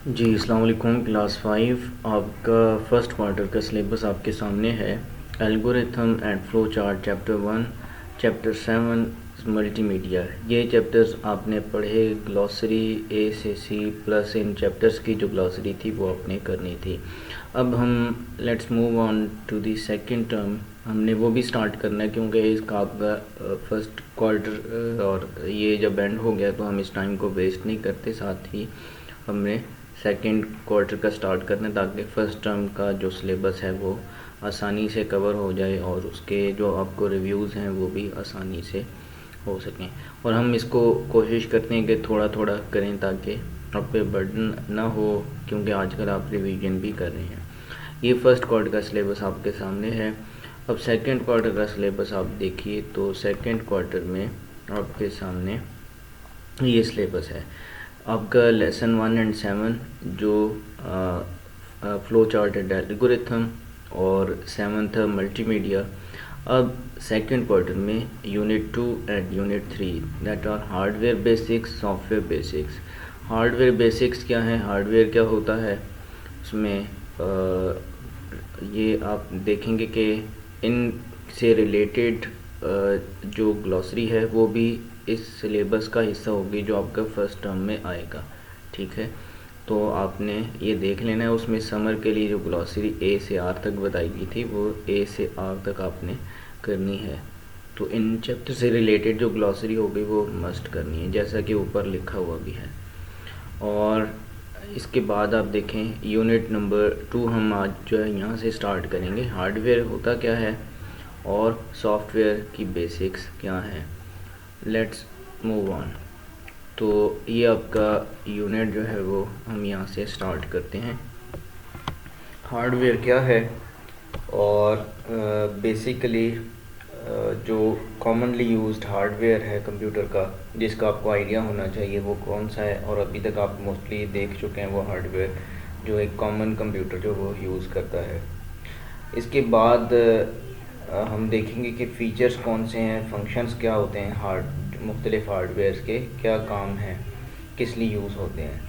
जी अस्सलाम वालेकुम। क्लास 5 आपका फर्स्ट क्वार्टर का सिलेबस आपके सामने है। Algorithm and flow chart chapter 1, chapter 7 multimedia. ये चैप्टर्स आपने पढ़े। ग्लॉसरी ए से सी प्लस इन चैप्टर्स की जो ग्लॉसरी थी वो आपने करनी थी। अब हम let's move on to the second term. हमने वो भी स्टार्ट करना है क्योंकि इसका आपका फर्स्ट क्वार्टर और ये जब एंड हो गया तो हम इस टाइम को वेस्ट नहीं करते। साथ ही हमने सेकंड क्वार्टर का स्टार्ट करना है ताकि फ़र्स्ट टर्म का जो सिलेबस है वो आसानी से कवर हो जाए और उसके जो आपको रिव्यूज़ हैं वो भी आसानी से हो सकें। और हम इसको कोशिश करते हैं कि थोड़ा थोड़ा करें ताकि आप पे बर्डन ना हो, क्योंकि आजकल आप रिवीजन भी कर रहे हैं। ये फर्स्ट क्वार्टर का सिलेबस आपके सामने है। अब सेकंड क्वार्टर का सिलेबस आप देखिए तो सेकंड क्वार्टर में आपके सामने ये सिलेबस है। आपका लेसन 1 एंड 7 जो फ्लो चार्ट एंड एल्गोरिथम और 7th है मल्टीमीडिया। अब सेकंड क्वार्टर में unit 2 and unit 3 that are hardware basics, software basics. Hardware basics क्या है, हार्डवेयर क्या होता है, उसमें ये आप देखेंगे कि इन से रिलेटेड जो ग्लॉसरी है वो भी इस सिलेबस का हिस्सा होगी जो आपका फर्स्ट टर्म में आएगा। ठीक है, तो आपने ये देख लेना है। उसमें समर के लिए जो ग्लॉसरी ए से आर तक बताई गई थी वो ए से आर तक आपने करनी है। तो इन चैप्टर से रिलेटेड जो ग्लॉसरी होगी वो मस्ट करनी है, जैसा कि ऊपर लिखा हुआ भी है। और इसके बाद आप देखें यूनिट नंबर 2 हम आज जो है यहाँ से स्टार्ट करेंगे। हार्डवेयर होता क्या है और सॉफ्टवेयर की बेसिक्स क्या है। Let's move on. तो ये आपका यूनिट जो है वो हम यहाँ से स्टार्ट करते हैं। हार्डवेयर क्या है और बेसिकली जो कॉमनली यूज्ड हार्डवेयर है कंप्यूटर का जिसका आपको आइडिया होना चाहिए वो कौन सा है, और अभी तक आप मोस्टली देख चुके हैं वो हार्डवेयर जो एक कॉमन कंप्यूटर जो वो यूज़ करता है। इसके बाद हम देखेंगे कि फ़ीचर्स कौन से हैं, फंक्शंस क्या होते हैं, मुख्तलिफ़ हार्डवेयर्स के क्या काम हैं, किस लिए यूज़ होते हैं।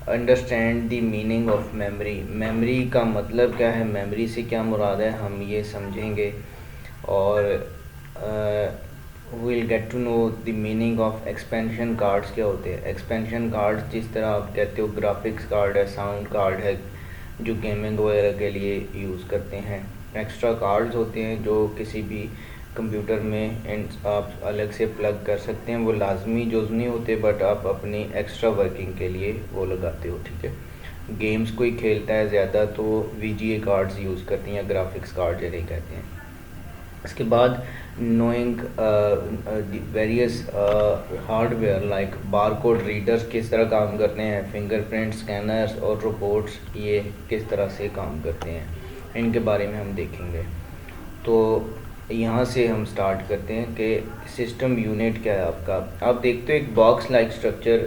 Understand the meaning of memory, memory का मतलब क्या है, मेमोरी से क्या मुराद है, हम ये समझेंगे। और will get to know the meaning of expansion cards क्या होते हैं। एक्सपेंशन कार्ड्स जिस तरह आप कहते हो ग्राफिक्स कार्ड है, साउंड कार्ड है जो गेमिंग वगैरह के लिए यूज़ करते हैं। एक्स्ट्रा कार्ड्स होते हैं जो किसी भी कंप्यूटर में आप अलग से प्लग कर सकते हैं, वो लाजमी यूज़ नहीं होते बट आप अपनी एक्स्ट्रा वर्किंग के लिए वो लगाते हो। ठीक है, गेम्स कोई खेलता है ज़्यादा तो वीजीए कार्ड्स यूज़ करते हैं या ग्राफिक्स कार्ड जिन्हें कहते हैं। इसके बाद knowing various hardware like barcode readers किस तरह काम करते हैं, फिंगरप्रिंट स्कैनर्स और रोबोट्स ये किस तरह से काम करते हैं, इनके बारे में हम देखेंगे। तो यहाँ से हम स्टार्ट करते हैं कि सिस्टम यूनिट क्या है आपका। आप देखते हो एक बॉक्स लाइक स्ट्रक्चर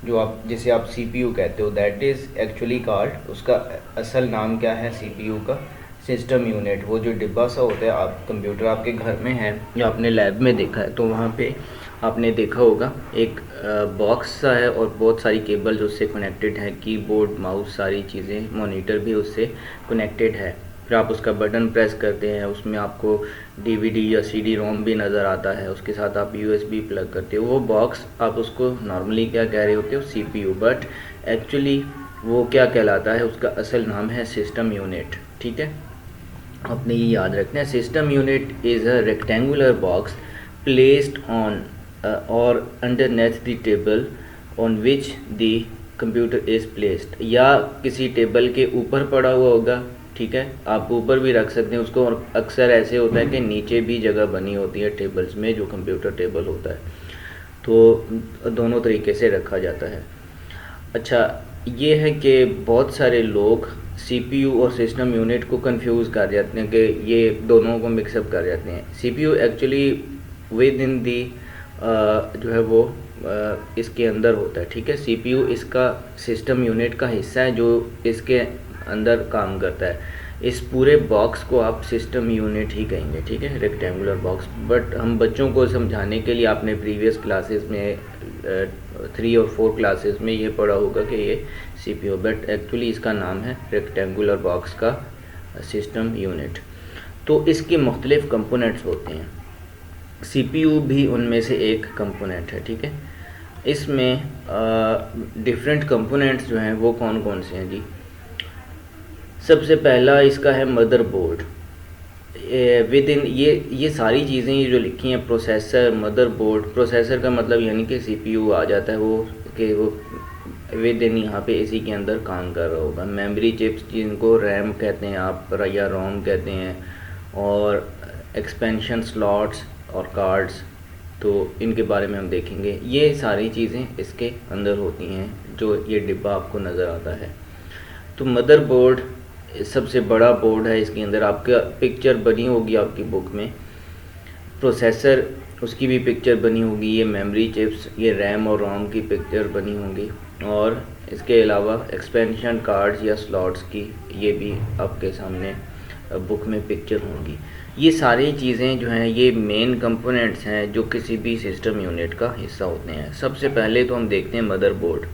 जो आप जिसे आप सीपीयू कहते हो, दैट इज़ एक्चुअली कॉल्ड, उसका असल नाम क्या है सीपीयू का, सिस्टम यूनिट। वो जो डिब्बा सा होता है, आप कंप्यूटर आपके घर में है या आपने लैब में देखा है तो वहाँ पे आपने देखा होगा एक बॉक्स सा है और बहुत सारी केबल्स उससे कनेक्टेड है, कीबोर्ड माउस सारी चीज़ें, मॉनिटर भी उससे कनेक्टेड है। फिर आप उसका बटन प्रेस करते हैं, उसमें आपको डीवीडी या सीडी रोम भी नज़र आता है, उसके साथ आप यूएसबी प्लग करते हो। वो बॉक्स आप उसको नॉर्मली क्या कह रहे होते हो, सीपीयू, बट एक्चुअली वो क्या कहलाता है, उसका असल नाम है सिस्टम यूनिट। ठीक है, आपने ये याद रखना है। System unit is a rectangular box placed on or underneath the table on which the computer is placed, या किसी टेबल के ऊपर पड़ा हुआ होगा। ठीक है, आप ऊपर भी रख सकते हैं उसको, और अक्सर ऐसे होता है कि नीचे भी जगह बनी होती है टेबल्स में जो कंप्यूटर टेबल होता है, तो दोनों तरीके से रखा जाता है। अच्छा, ये है कि बहुत सारे लोग सीपीयू और सिस्टम यूनिट को कंफ्यूज कर जाते हैं कि ये दोनों को मिक्सअप कर जाते हैं। सीपीयू एक्चुअली विद इन दी जो है वो इसके अंदर होता है। ठीक है, सीपीयू इसका सिस्टम यूनिट का हिस्सा है जो इसके अंदर काम करता है। इस पूरे बॉक्स को आप सिस्टम यूनिट ही कहेंगे। ठीक है, रेक्टेंगुलर बॉक्स। बट हम बच्चों को समझाने के लिए आपने प्रीवियस क्लासेस में 3 और 4 क्लासेस में ये पढ़ा होगा कि ये CPU, बट एक्चुअली इसका नाम है रेक्टेंगुलर बॉक्स का सिस्टम यूनिट। तो इसके मुख्तलिफ कंपोनेंट्स होते हैं, CPU भी उनमें से एक कंपोनेंट है, ठीक है। इसमें डिफरेंट कंपोनेंट्स जो हैं वो कौन कौन से हैं जी। सबसे पहला इसका है मदरबोर्ड। विद इन ये सारी चीज़ें ये जो लिखी हैं, प्रोसेसर, मदरबोर्ड, प्रोसेसर का मतलब यानी कि CPU आ जाता है वो, कि वो विद इन यहाँ पे इसी के अंदर काम कर रहा होगा। मेमोरी चिप्स जिनको रैम कहते हैं आप, या रोम कहते हैं, और एक्सपेंशन स्लॉट्स और कार्ड्स, तो इनके बारे में हम देखेंगे। ये सारी चीज़ें इसके अंदर होती हैं जो ये डिब्बा आपको नज़र आता है। तो मदरबोर्ड सबसे बड़ा बोर्ड है, इसके अंदर आपका पिक्चर बनी होगी आपकी बुक में। प्रोसेसर, उसकी भी पिक्चर बनी होगी। ये मेमोरी चिप्स, ये रैम और रोम की पिक्चर बनी होंगी, और इसके अलावा एक्सपेंशन कार्ड्स या स्लॉट्स की ये भी आपके सामने बुक में पिक्चर होंगी। ये सारी चीज़ें जो हैं ये मेन कंपोनेंट्स हैं जो किसी भी सिस्टम यूनिट का हिस्सा होते हैं। सबसे पहले तो हम देखते हैं मदरबोर्ड।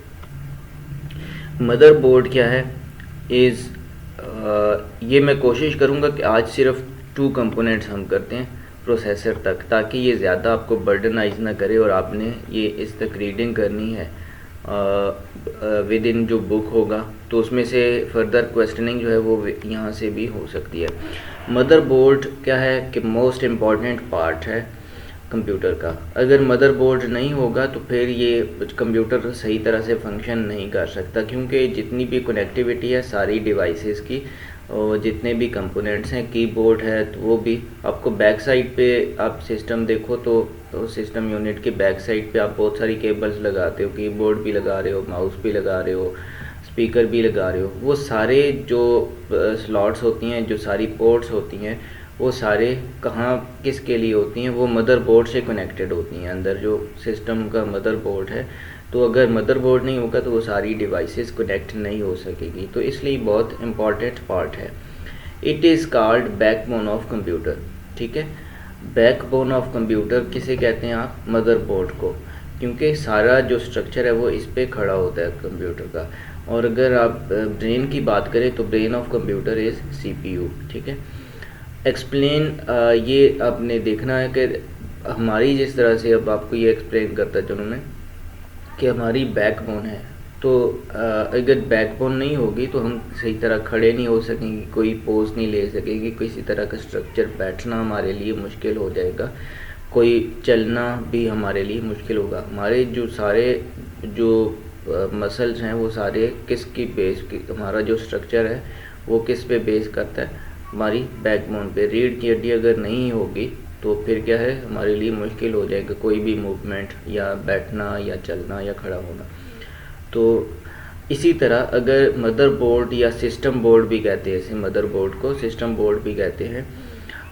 मदरबोर्ड क्या है ये मैं कोशिश करूँगा कि आज सिर्फ 2 कंपोनेंट्स हम करते हैं प्रोसेसर तक, ताकि ये ज़्यादा आपको बर्डनाइज ना करे और आपने ये इस तक रीडिंग करनी है विद इन जो बुक होगा, तो उसमें से फर्दर क्वेश्चनिंग जो है वो यहाँ से भी हो सकती है। मदरबोर्ड क्या है कि मोस्ट इम्पॉर्टेंट पार्ट है कंप्यूटर का। अगर मदरबोर्ड नहीं होगा तो फिर ये कंप्यूटर सही तरह से फंक्शन नहीं कर सकता, क्योंकि जितनी भी कनेक्टिविटी है सारी डिवाइसेस की, और जितने भी कंपोनेंट्स हैं, कीबोर्ड है, तो वो भी आपको बैक साइड पे आप सिस्टम देखो तो सिस्टम यूनिट के बैक साइड पे आप बहुत सारी केबल्स लगाते हो, कीबोर्ड भी लगा रहे हो, माउस भी लगा रहे हो, स्पीकर भी लगा रहे हो। वो सारे जो स्लॉट्स होती हैं, जो सारी पोर्ट्स होती हैं, वो सारे कहाँ किसके लिए होती हैं, वो मदरबोर्ड से कनेक्टेड होती हैं। अंदर जो सिस्टम का मदरबोर्ड है, तो अगर मदरबोर्ड नहीं होगा तो वो सारी डिवाइसेस कनेक्ट नहीं हो सकेगी, तो इसलिए बहुत इम्पॉर्टेंट पार्ट है। It is called backbone of computer, ठीक है। बैकबोन ऑफ कंप्यूटर किसे कहते हैं आप, मदरबोर्ड को, क्योंकि सारा जो स्ट्रक्चर है वो इस पे खड़ा होता है कंप्यूटर का। और अगर आप ब्रेन की बात करें तो brain of computer is CPU, ठीक है। एक्सप्लेन ये आपने देखना है कि हमारी जिस तरह से, अब आपको ये एक्सप्लेन करता चलूँ मैं, कि हमारी बैकबोन है, तो अगर बैकबोन नहीं होगी तो हम सही तरह खड़े नहीं हो सकेंगे, कोई पोज नहीं ले सकेंगे, किसी तरह का स्ट्रक्चर, बैठना हमारे लिए मुश्किल हो जाएगा, कोई चलना भी हमारे लिए मुश्किल होगा। हमारे जो सारे जो मसल्स हैं वो सारे किसकी बेस की, हमारा जो स्ट्रक्चर है वो किस पे बेस करता है, हमारी बैकबोन पे। रीढ़ की हड्डी अगर नहीं होगी तो फिर क्या है, हमारे लिए मुश्किल हो जाएगा कोई भी मूवमेंट, या बैठना या चलना या खड़ा होना। तो इसी तरह अगर मदरबोर्ड या सिस्टम बोर्ड भी कहते हैं, इसे मदरबोर्ड को सिस्टम बोर्ड भी कहते हैं,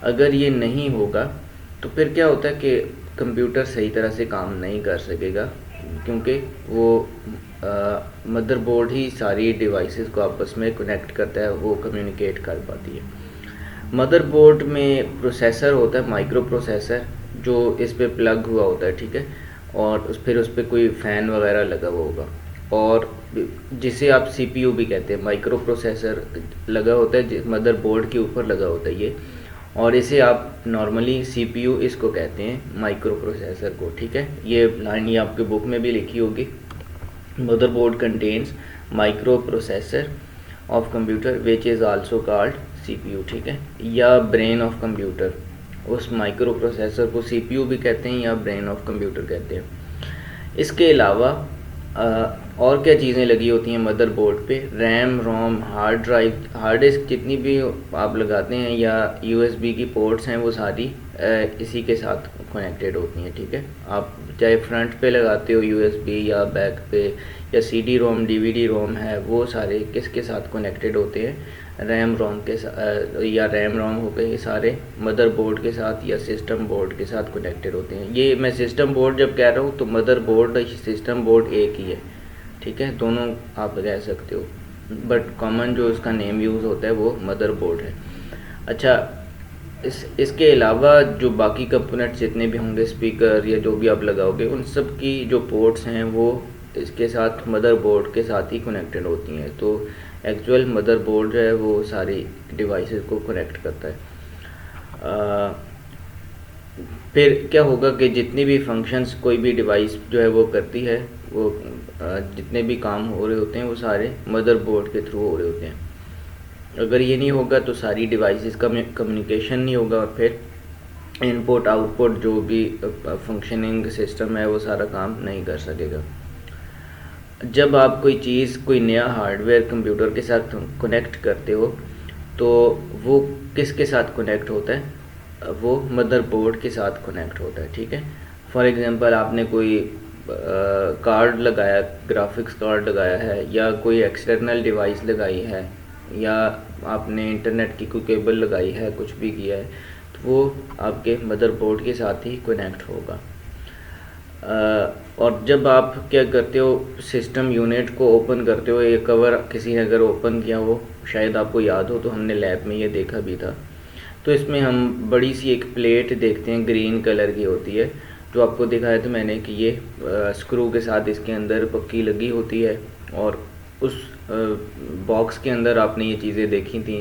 अगर ये नहीं होगा तो फिर क्या होता है कि कंप्यूटर सही तरह से काम नहीं कर सकेगा, क्योंकि वो मदरबोर्ड ही सारी डिवाइसेस को आपस में कनेक्ट करता है, वो कम्युनिकेट कर पाती है। मदरबोर्ड में प्रोसेसर होता है, माइक्रो प्रोसेसर, जो इस पे प्लग हुआ होता है, ठीक है, और फिर उस पर कोई फ़ैन वगैरह लगा हुआ होगा, और जिसे आप CPU भी कहते हैं। माइक्रो प्रोसेसर लगा होता है मदरबोर्ड के ऊपर लगा होता है ये, और इसे आप नॉर्मली CPU इसको कहते हैं, माइक्रो प्रोसेसर को, ठीक है। ये लाइन ये आपके बुक में भी लिखी होगी, motherboard contains micro processor of computer which is also called CPU, ठीक है, या ब्रेन ऑफ कंप्यूटर। उस माइक्रो प्रोसेसर को CPU भी कहते हैं या ब्रेन ऑफ कंप्यूटर कहते हैं। इसके अलावा और क्या चीज़ें लगी होती हैं मदरबोर्ड पे, रैम, रोम, हार्ड ड्राइव, हार्ड डिस्क जितनी भी आप लगाते हैं, या USB की पोर्ट्स हैं, वो सारी इसी के साथ कनेक्टेड होती हैं, ठीक है। आप चाहे फ्रंट पे लगाते हो USB या बैक पे, या CD रोम, DVD रोम है, वो सारे किसके साथ कनेक्टेड होते हैं, रैम रोम के साथ, या रैम रोम हो गए, ये सारे मदरबोर्ड के साथ या सिस्टम बोर्ड के साथ कनेक्टेड होते हैं। ये मैं सिस्टम बोर्ड जब कह रहा हूँ तो मदरबोर्ड सिस्टम बोर्ड एक ही है, ठीक है, दोनों आप कह सकते हो, बट कॉमन जो इसका नेम यूज़ होता है वो मदरबोर्ड है। अच्छा, इसके अलावा जो बाकी कंपोनेंट्स जितने भी होंगे, स्पीकर या जो भी आप लगाओगे, उन सब की जो पोर्ट्स हैं वो इसके साथ मदरबोर्ड के साथ ही कनेक्टेड होती हैं। तो एक्चुअल मदरबोर्ड जो है वो सारी डिवाइसेस को कनेक्ट करता है। फिर क्या होगा कि जितनी भी फंक्शंस कोई भी डिवाइस जो है वो करती है, वो जितने भी काम हो रहे होते हैं वो सारे मदरबोर्ड के थ्रू हो रहे होते हैं। अगर ये नहीं होगा तो सारी डिवाइसेस का कम्युनिकेशन नहीं होगा, और फिर इनपुट आउटपुट जो भी फंक्शनिंग सिस्टम है वो सारा काम नहीं कर सकेगा। जब आप कोई चीज़, कोई नया हार्डवेयर कंप्यूटर के साथ कनेक्ट करते हो तो वो किसके साथ कनेक्ट होता है? वो मदरबोर्ड के साथ कनेक्ट होता है, ठीक है। फॉर एग्जांपल आपने कोई कार्ड लगाया, ग्राफिक्स कार्ड लगाया है, या कोई एक्सटर्नल डिवाइस लगाई है, या आपने इंटरनेट की कोई केबल लगाई है, कुछ भी किया है, तो वो आपके मदरबोर्ड के साथ ही कनेक्ट होगा। और जब आप क्या करते हो, सिस्टम यूनिट को ओपन करते हो, ये कवर किसी ने अगर ओपन किया हो, शायद आपको याद हो, तो हमने लैब में ये देखा भी था। तो इसमें हम बड़ी सी एक प्लेट देखते हैं, ग्रीन कलर की होती है, जो आपको दिखाया था मैंने कि ये स्क्रू के साथ इसके अंदर पक्की लगी होती है। और उस बॉक्स के अंदर आपने ये चीज़ें देखी थी,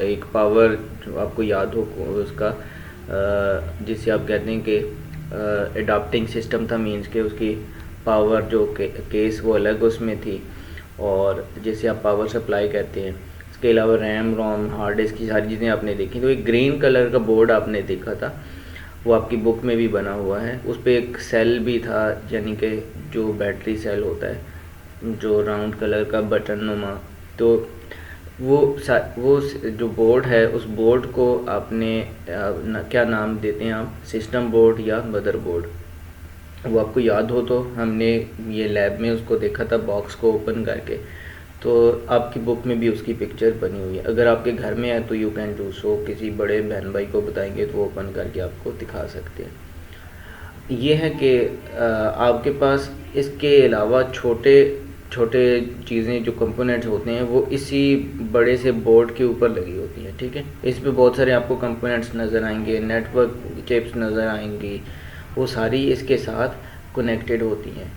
एक पावर, जो आपको याद हो उसका, जिसे आप कहते हैं कि एडाप्टिंग सिस्टम था, मीन्स के उसकी पावर जो केस वो अलग उसमें थी, और जैसे आप पावर सप्लाई कहते हैं। इसके अलावा रैम, रोम, हार्ड डिस्क की सारी चीज़ें आपने देखी। तो एक ग्रीन कलर का बोर्ड आपने देखा था, वो आपकी बुक में भी बना हुआ है। उस पर एक सेल भी था, यानी कि जो बैटरी सेल होता है, जो राउंड कलर का बटन नुमा। तो वो जो बोर्ड है, उस बोर्ड को आपने क्या नाम देते हैं आप, सिस्टम बोर्ड या मदर बोर्ड? वो आपको याद हो तो हमने ये लैब में उसको देखा था, बॉक्स को ओपन करके। तो आपकी बुक में भी उसकी पिक्चर बनी हुई है। अगर आपके घर में है तो यू कैन डू सो, किसी बड़े बहन भाई को बताएंगे तो वो ओपन करके आपको दिखा सकते हैं। ये है कि आपके पास इसके अलावा छोटे छोटे चीज़ें जो कंपोनेंट्स होते हैं वो इसी बड़े से बोर्ड के ऊपर लगी होती हैं, ठीक है। इस पे बहुत सारे आपको कंपोनेंट्स नज़र आएंगे, नेटवर्क चिप्स नज़र आएंगी, वो सारी इसके साथ कनेक्टेड होती हैं।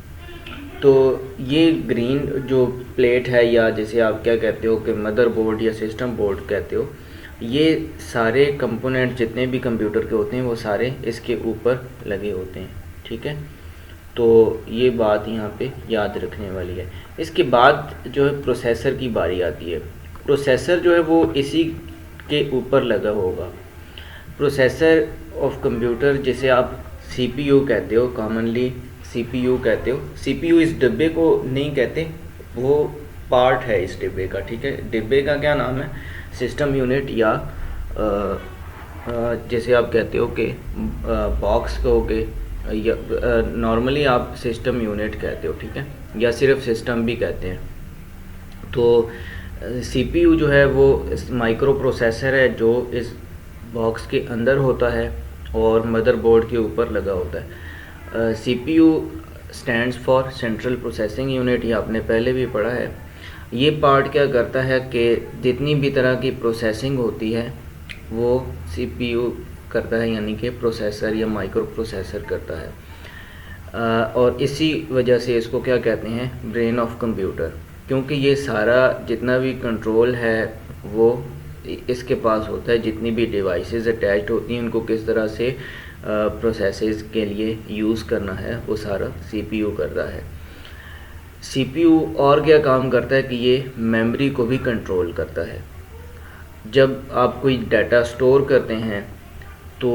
तो ये ग्रीन जो प्लेट है, या जैसे आप क्या कहते हो कि मदरबोर्ड या सिस्टम बोर्ड कहते हो, ये सारे कंपोनेंट जितने भी कंप्यूटर के होते हैं वो सारे इसके ऊपर लगे होते हैं, ठीक है। तो ये बात यहाँ पे याद रखने वाली है। इसके बाद जो है प्रोसेसर की बारी आती है। प्रोसेसर जो है वो इसी के ऊपर लगा होगा। प्रोसेसर ऑफ कंप्यूटर, जिसे आप सीपीयू कहते हो, कॉमनली सीपीयू कहते हो। सीपीयू इस डिब्बे को नहीं कहते, वो पार्ट है इस डिब्बे का, ठीक है। डिब्बे का क्या नाम है? सिस्टम यूनिट, या जैसे आप कहते हो कि बॉक्स कहोगे, या नॉर्मली आप सिस्टम यूनिट कहते हो, ठीक है, या सिर्फ सिस्टम भी कहते हैं। तो सीपीयू जो है वो माइक्रो प्रोसेसर है जो इस बॉक्स के अंदर होता है और मदरबोर्ड के ऊपर लगा होता है। CPU stands for central processing unit, ये आपने पहले भी पढ़ा है। ये पार्ट क्या करता है कि जितनी भी तरह की प्रोसेसिंग होती है वो सीपीयू करता है, यानी कि प्रोसेसर या माइक्रो प्रोसेसर करता है। और इसी वजह से इसको क्या कहते हैं? ब्रेन ऑफ कंप्यूटर, क्योंकि ये सारा जितना भी कंट्रोल है वो इसके पास होता है। जितनी भी डिवाइसेस अटैच्ड होती हैं उनको किस तरह से प्रोसेसेस के लिए यूज़ करना है वो सारा सीपीयू करता है। सीपीयू और क्या काम करता है कि ये मेमोरी को भी कंट्रोल करता है। जब आप कोई डाटा स्टोर करते हैं तो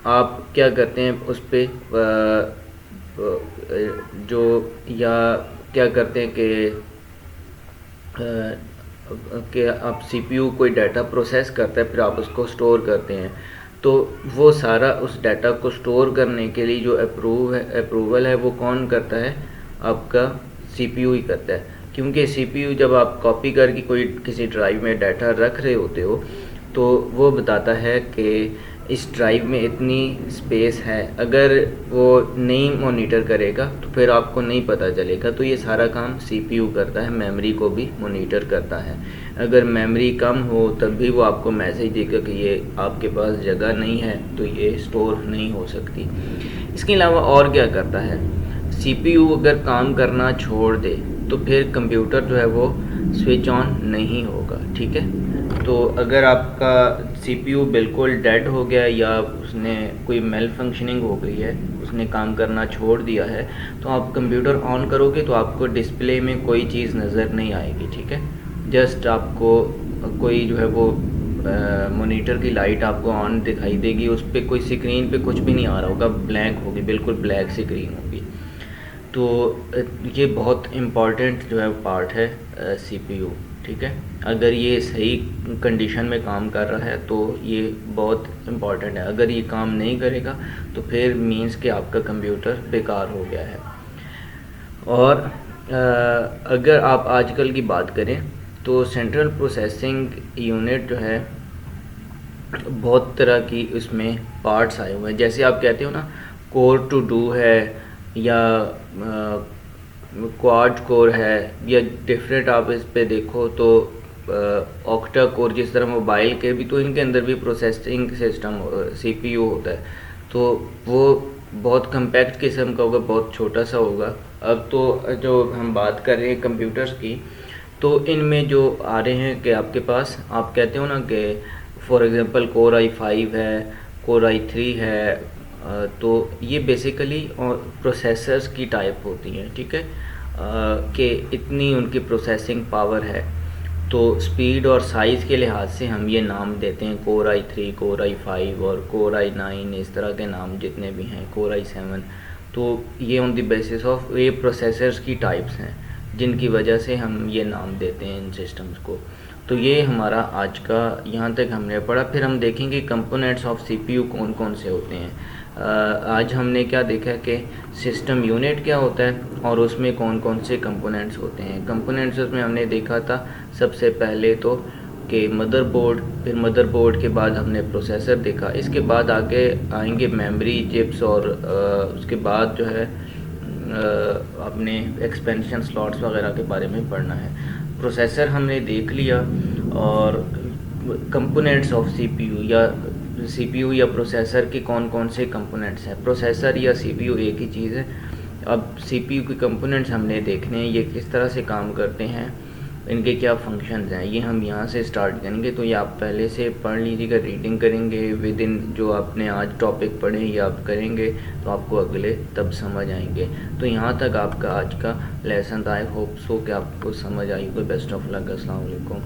आप क्या करते हैं, उस पर जो या क्या करते हैं कि आप सीपीयू कोई डाटा प्रोसेस करता है, फिर आप उसको स्टोर करते हैं। तो वो सारा उस डाटा को स्टोर करने के लिए जो अप्रूवल है वो कौन करता है? आपका सीपीयू ही करता है। क्योंकि सीपीयू जब आप कॉपी करके कोई किसी ड्राइव में डाटा रख रहे होते हो तो वो बताता है कि इस ड्राइव में इतनी स्पेस है, अगर वो नहीं मॉनिटर करेगा तो फिर आपको नहीं पता चलेगा। तो ये सारा काम सीपीयू करता है, मेमोरी को भी मॉनिटर करता है। अगर मेमोरी कम हो तब भी वो आपको मैसेज देगा कि ये आपके पास जगह नहीं है, तो ये स्टोर नहीं हो सकती। इसके अलावा और क्या करता है, सीपीयू अगर काम करना छोड़ दे तो फिर कंप्यूटर जो है वो स्विच ऑन नहीं होगा, ठीक है। तो अगर आपका सीपीयू बिल्कुल डेड हो गया या उसने कोई मेल फंक्शनिंग हो गई है, उसने काम करना छोड़ दिया है, तो आप कंप्यूटर ऑन करोगे तो आपको डिस्प्ले में कोई चीज़ नज़र नहीं आएगी, ठीक है। जस्ट आपको कोई जो है वो मॉनिटर की लाइट आपको ऑन दिखाई देगी, उस पर कोई स्क्रीन पे कुछ भी नहीं आ रहा होगा, ब्लैंक होगी, बिल्कुल ब्लैक स्क्रीन होगी। तो ये बहुत इम्पॉर्टेंट जो है पार्ट है सीपीयू, ठीक है। अगर ये सही कंडीशन में काम कर रहा है तो ये बहुत इम्पॉर्टेंट है। अगर ये काम नहीं करेगा तो फिर मीन्स कि आपका कंप्यूटर बेकार हो गया है। और अगर आप आजकल की बात करें तो सेंट्रल प्रोसेसिंग यूनिट जो है बहुत तरह की उसमें पार्ट्स आए हुए हैं। जैसे आप कहते हो ना, कोर टू डू है या क्वाड कोर है या डिफरेंट, आप इस पे देखो तो ऑक्टा कोर, जिस तरह मोबाइल के भी, तो इनके अंदर भी प्रोसेसिंग सिस्टम सीपीयू होता है। तो वो बहुत कम्पैक्ट किस्म का होगा, बहुत छोटा सा होगा। अब तो जो हम बात कर रहे हैं कंप्यूटर्स की, तो इनमें जो आ रहे हैं कि आपके पास, आप कहते हो ना कि फॉर एग्जांपल कोर i5 है, कोर i3 है, तो ये बेसिकली प्रोसेसर्स की टाइप होती हैं, ठीक है, कि इतनी उनकी प्रोसेसिंग पावर है। तो स्पीड और साइज़ के लिहाज से हम ये नाम देते हैं, कोर i3, कोर i5 और कोर i9, इस तरह के नाम जितने भी हैं, कोर i7। तो ये ऑन द बेसिस ऑफ ये प्रोसेसर्स की टाइप्स हैं जिनकी वजह से हम ये नाम देते हैं इन सिस्टम्स को। तो ये हमारा आज का यहाँ तक हमने पढ़ा। फिर हम देखेंगे कंपोनेंट्स ऑफ सीपीयू कौन कौन से होते हैं। आज हमने क्या देखा कि सिस्टम यूनिट क्या होता है और उसमें कौन कौन से कंपोनेंट्स होते हैं। कंपोनेंट्स में हमने देखा था सबसे पहले तो कि मदरबोर्ड, फिर मदरबोर्ड के बाद हमने प्रोसेसर देखा, इसके बाद आगे आएंगे मेमोरी चिप्स और उसके बाद जो है अपने एक्सपेंशन स्लॉट्स वगैरह के बारे में पढ़ना है। प्रोसेसर हमने देख लिया और कंपोनेंट्स ऑफ सीपीयू या प्रोसेसर के कौन कौन से कंपोनेंट्स हैं। प्रोसेसर या सीपीयू एक ही चीज़ है। अब सीपीयू के कंपोनेंट्स हमने देखने हैं, ये किस तरह से काम करते हैं, इनके क्या फंक्शंस हैं, ये हम यहाँ से स्टार्ट करेंगे। तो ये आप पहले से पढ़ लीजिएगा, रीडिंग करेंगे विद इन जो आपने आज टॉपिक पढ़े ये आप करेंगे तो आपको अगले तब समझ आएंगे। तो यहाँ तक आपका आज का लेसन था। आई होप सो कि आपको समझ आई हो। Best of luck. अस्सलाम वालेकुम।